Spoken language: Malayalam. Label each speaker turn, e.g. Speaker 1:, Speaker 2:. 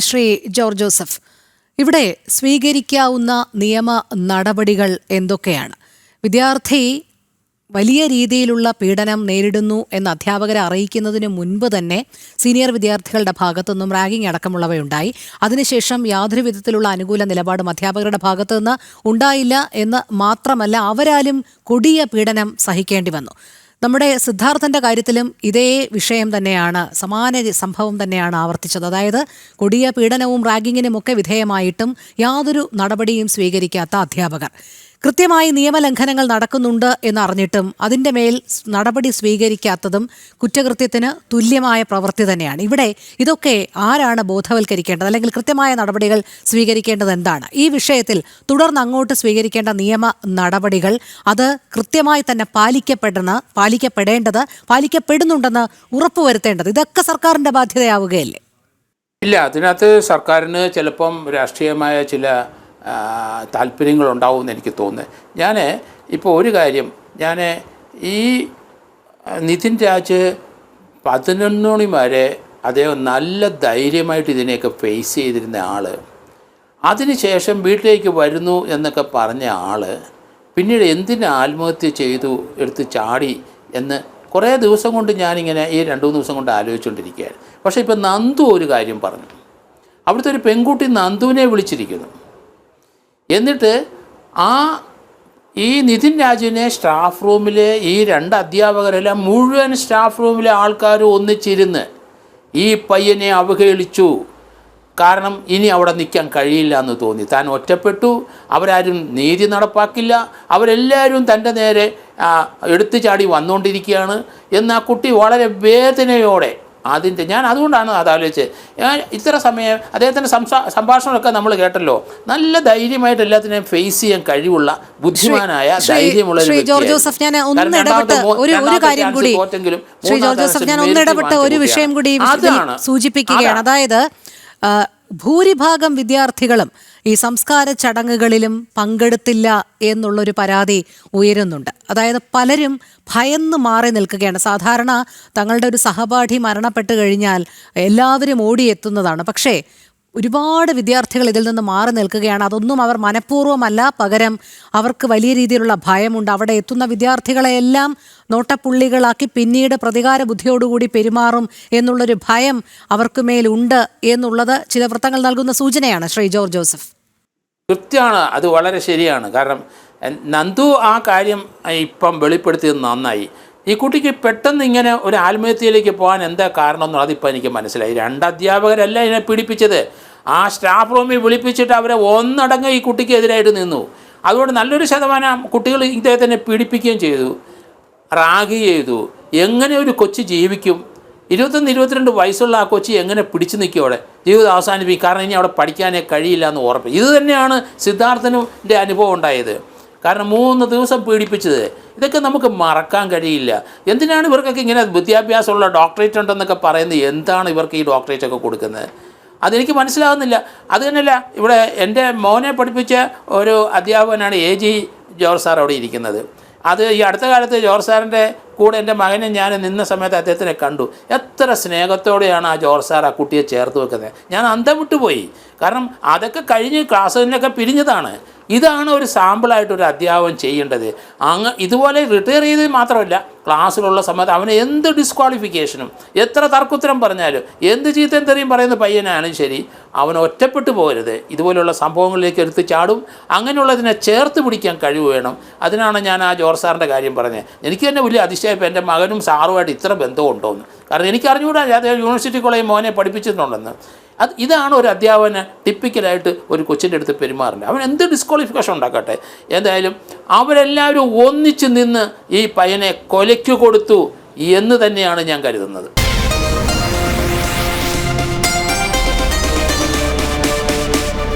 Speaker 1: ശ്രീ ജോർജ് ജോസഫ്, ഇവിടെ സ്വീകരിക്കാവുന്ന നിയമ നടപടികൾ എന്തൊക്കെയാണ്? വിദ്യാർത്ഥി വലിയ രീതിയിലുള്ള പീഡനം നേരിടുന്നു എന്ന് അധ്യാപകരെ അറിയിക്കുന്നതിന് മുൻപ് തന്നെ സീനിയർ വിദ്യാർത്ഥികളുടെ ഭാഗത്തുനിന്നും റാഗിംഗ് അടക്കമുള്ളവയുണ്ടായി. അതിനുശേഷം യാതൊരു വിധത്തിലുള്ള അനുകൂല നിലപാടും അധ്യാപകരുടെ ഭാഗത്തുനിന്ന് ഉണ്ടായില്ല എന്ന് മാത്രമല്ല, അവരാലും കൊടിയ പീഡനം സഹിക്കേണ്ടി വന്നു. നമ്മുടെ സിദ്ധാർത്ഥന്റെ കാര്യത്തിലും ഇതേ വിഷയം തന്നെയാണ്, സമാന സംഭവം തന്നെയാണ് ആവർത്തിച്ചത്. അതായത് കൊടിയ പീഡനവും റാഗിങ്ങിനും ഒക്കെ വിധേയമായിട്ടും യാതൊരു നടപടിയും സ്വീകരിക്കാത്ത അധ്യാപകർ. കൃത്യമായി നിയമലംഘനങ്ങൾ നടക്കുന്നുണ്ട് എന്നറിഞ്ഞിട്ടും അതിൻ്റെ മേൽ നടപടി സ്വീകരിക്കാത്തതും കുറ്റകൃത്യത്തിന് തുല്യമായ പ്രവൃത്തി തന്നെയാണ്. ഇവിടെ ഇതൊക്കെ ആരാണ് ബോധവൽക്കരിക്കേണ്ടത്, അല്ലെങ്കിൽ കൃത്യമായ നടപടികൾ സ്വീകരിക്കേണ്ടത് എന്താണ്? ഈ വിഷയത്തിൽ തുടർന്ന് അങ്ങോട്ട് സ്വീകരിക്കേണ്ട നിയമ നടപടികൾ അത് കൃത്യമായി തന്നെ പാലിക്കപ്പെടേണ്ടത്, പാലിക്കപ്പെടുന്നുണ്ടെന്ന് ഉറപ്പുവരുത്തേണ്ടത്, ഇതൊക്കെ സർക്കാരിൻ്റെ ബാധ്യതയാവുകയല്ലേ?
Speaker 2: ഇല്ല, അതിനകത്ത് സർക്കാരിന് ചിലപ്പം രാഷ്ട്രീയമായ ചില താല്പര്യങ്ങളുണ്ടാവുമെന്ന് എനിക്ക് തോന്നുന്നത്. ഞാൻ ഇപ്പോൾ ഒരു കാര്യം, ഈ നിതിൻ രാജ് 11 മണി വരെ അദ്ദേഹം നല്ല ധൈര്യമായിട്ട് ഇതിനെയൊക്കെ ഫേസ് ചെയ്തിരുന്ന ആൾ, അതിനുശേഷം വീട്ടിലേക്ക് വരുന്നു എന്നൊക്കെ പറഞ്ഞ ആൾ പിന്നീട് എന്തിന് ആത്മഹത്യ ചെയ്തു, എടുത്ത് ചാടി എന്ന് കുറേ ദിവസം കൊണ്ട് ഞാനിങ്ങനെ ഈ 2-3 ദിവസം കൊണ്ട് ആലോചിച്ചുകൊണ്ടിരിക്കുകയാണ്. പക്ഷേ ഇപ്പോൾ നന്ദു ഒരു കാര്യം പറഞ്ഞു. അവിടുത്തെ ഒരു പെൺകുട്ടി നന്ദുവിനെ വിളിച്ചിരിക്കുന്നു. എന്നിട്ട് ഈ നിതിൻ രാജുവിനെ സ്റ്റാഫ് റൂമിലെ ഈ 2 അധ്യാപകരെല്ലാം മുഴുവൻ സ്റ്റാഫ് റൂമിലെ ആൾക്കാർ ഒന്നിച്ചിരുന്ന് ഈ പയ്യനെ അവഹേളിച്ചു. കാരണം ഇനി അവിടെ നിൽക്കാൻ കഴിയില്ല എന്ന് തോന്നി. താൻ ഒറ്റപ്പെട്ടു, അവരാരും നീതി നടപ്പാക്കില്ല, അവരെല്ലാവരും തൻ്റെ നേരെ എടുത്തു ചാടി വന്നുകൊണ്ടിരിക്കുകയാണ് എന്ന് ആ കുട്ടി വളരെ വേദനയോടെ ഞാൻ അതുകൊണ്ടാണ് ആലോചിച്ചത്. ഇത്ര സമയം അദ്ദേഹത്തിൻ്റെ സംഭാഷണമൊക്കെ നമ്മൾ കേട്ടല്ലോ. നല്ല ധൈര്യമായിട്ട് എല്ലാത്തിനെയും ഫേസ് ചെയ്യാൻ കഴിവുള്ള ബുദ്ധിമാനായ ധൈര്യമുള്ള
Speaker 1: ഒരു വിഷയം കൂടി സൂചിപ്പിക്കുകയാണ്. അതായത് ഭൂരിഭാഗം വിദ്യാർത്ഥികളും ഈ സംസ്കാര ചടങ്ങുകളിലും പങ്കെടുത്തില്ല എന്നുള്ളൊരു പരാതി ഉയരുന്നുണ്ട്. അതായത് പലരും ഭയന്ന് മാറി നിൽക്കുകയാണ്. സാധാരണ തങ്ങളുടെ ഒരു സഹപാഠി മരണപ്പെട്ട് കഴിഞ്ഞാൽ എല്ലാവരും ഓടിയെത്തുന്നതാണ്. പക്ഷേ ഒരുപാട് വിദ്യാർത്ഥികൾ ഇതിൽ നിന്ന് മാറി നിൽക്കുകയാണ്. അതൊന്നും അവർ മനഃപൂർവ്വമല്ല, പകരം അവർക്ക് വലിയ രീതിയിലുള്ള ഭയമുണ്ട്. അവിടെ എത്തുന്ന വിദ്യാർത്ഥികളെയെല്ലാം നോട്ടപ്പുള്ളികളാക്കി പിന്നീട് പ്രതികാര ബുദ്ധിയോടുകൂടി പെരുമാറും എന്നുള്ളൊരു ഭയം അവർക്ക് മേലുണ്ട് എന്നുള്ളത് ചില വൃത്തങ്ങൾ നൽകുന്ന സൂചനയാണ്. ശ്രീ ജോർജ് ജോസഫ്,
Speaker 2: കൃത്യമാണ്, അത് വളരെ ശരിയാണ്. കാരണം നന്ദു ആ കാര്യം ഇപ്പം വെളിപ്പെടുത്തിയത് നന്നായി. ഈ കുട്ടിക്ക് പെട്ടെന്ന് ഇങ്ങനെ ഒരു ആത്മഹത്യയിലേക്ക് പോകാൻ എന്താ കാരണം എന്നുള്ളത് ഇപ്പം എനിക്ക് മനസ്സിലായി. 2 അധ്യാപകരല്ല ഇതിനെ പീഡിപ്പിച്ചത്, ആ സ്റ്റാഫ് റൂമിൽ വിളിപ്പിച്ചിട്ട് അവരെ ഒന്നടങ്കം ഈ കുട്ടിക്ക് എതിരായിട്ട് നിന്നു. അതുകൊണ്ട് നല്ലൊരു ശതമാനം കുട്ടികൾ ഇദ്ദേഹത്തിനെ പീഡിപ്പിക്കുകയും ചെയ്തു, റാഗ് ചെയ്തു. എങ്ങനെ ഒരു കൊച്ചു ജീവിക്കും? 21-22 വയസ്സുള്ള ആ കൊച്ചി എങ്ങനെ പിടിച്ചു നിൽക്കും ജീവിതം അവസാനിപ്പിക്കും? കാരണം ഇനി അവിടെ പഠിക്കാനേ കഴിയില്ല എന്ന് ഉറപ്പ്. ഇത് തന്നെയാണ് സിദ്ധാർത്ഥൻ്റെ അനുഭവം ഉണ്ടായത്. കാരണം 3 ദിവസം പീഡിപ്പിച്ചത്, ഇതൊക്കെ നമുക്ക് മറക്കാൻ കഴിയില്ല. എന്തിനാണ് ഇവർക്കൊക്കെ ഇങ്ങനെ വിദ്യാഭ്യാസമുള്ള ഡോക്ടറേറ്റ് ഉണ്ടെന്നൊക്കെ പറയുന്നത്? എന്താണ് ഇവർക്ക് ഈ ഡോക്ടറേറ്റ് ഒക്കെ കൊടുക്കുന്നത്? അതെനിക്ക് മനസ്സിലാകുന്നില്ല. അത് തന്നെയല്ല, ഇവിടെ എൻ്റെ മോനെ പഠിപ്പിച്ച ഒരു അധ്യാപകനാണ് AG ജോർജ് സാർ അവിടെ ഇരിക്കുന്നത്. അത് ഈ അടുത്ത കാലത്ത് ജോർജ് സാറിൻ്റെ കൂടെ എൻ്റെ മകനെ ഞാൻ നിന്ന സമയത്ത് അദ്ദേഹത്തിനെ കണ്ടു. എത്ര സ്നേഹത്തോടെയാണ് ആ ജോർജ് സാർ ആ കുട്ടിയെ ചേർത്ത് വെക്കുന്നത്. ഞാൻ അന്തം വിട്ടുപോയി. കാരണം അതൊക്കെ കഴിഞ്ഞ് ക്ലാസ്സിനൊക്കെ പിരിഞ്ഞതാണ്. ഇതാണ് ഒരു സാമ്പിളായിട്ടൊരു അധ്യാപകൻ ചെയ്യേണ്ടത്. ഇതുപോലെ റിട്ടയർ ചെയ്തത് മാത്രമല്ല, ക്ലാസ്സിലുള്ള സമയത്ത് അവന് എന്ത് ഡിസ്ക്വാളിഫിക്കേഷനും, എത്ര തർക്കുത്തരം പറഞ്ഞാലും, എന്ത് ചീത്തയും തെറിയും പറയുന്ന പയ്യനാണ് ശരി, അവൻ ഒറ്റപ്പെട്ടു പോകരുത്. ഇതുപോലെയുള്ള സംഭവങ്ങളിലേക്ക് എടുത്ത് ചാടും. അങ്ങനെയുള്ളതിനെ ചേർത്ത് പിടിക്കാൻ കഴിവ് വേണം. അതിനാണ് ഞാൻ ആ ജോർജ് സാറിൻ്റെ കാര്യം പറഞ്ഞത്. എനിക്ക് തന്നെ വലിയ അതിശയപ്പോൾ എൻ്റെ മകനും സാറുമായിട്ട് ഇത്ര ബന്ധമുണ്ടോയെന്ന്. കാരണം എനിക്ക് അറിഞ്ഞുകൂടാ അദ്ദേഹം യൂണിവേഴ്സിറ്റി കോളേജിൽ മോനെ പഠിപ്പിച്ചിട്ടുണ്ടെന്ന്. ഇതാണ് ഒരു അധ്യാപകന് ടിപ്പിക്കലായിട്ട് ഒരു കൊച്ചിൻ്റെ അടുത്ത് പെരുമാറുന്നത്. അവൻ എന്ത് ഡിസ്ക്വാളിഫിക്കേഷൻ ഉണ്ടാക്കട്ടെ, എന്തായാലും അവരെല്ലാവരും ഒന്നിച്ച് നിന്ന് ഈ പയ്യനെ കൊലയ്ക്ക് കൊടുത്തു എന്ന് തന്നെയാണ് ഞാൻ കരുതുന്നത്.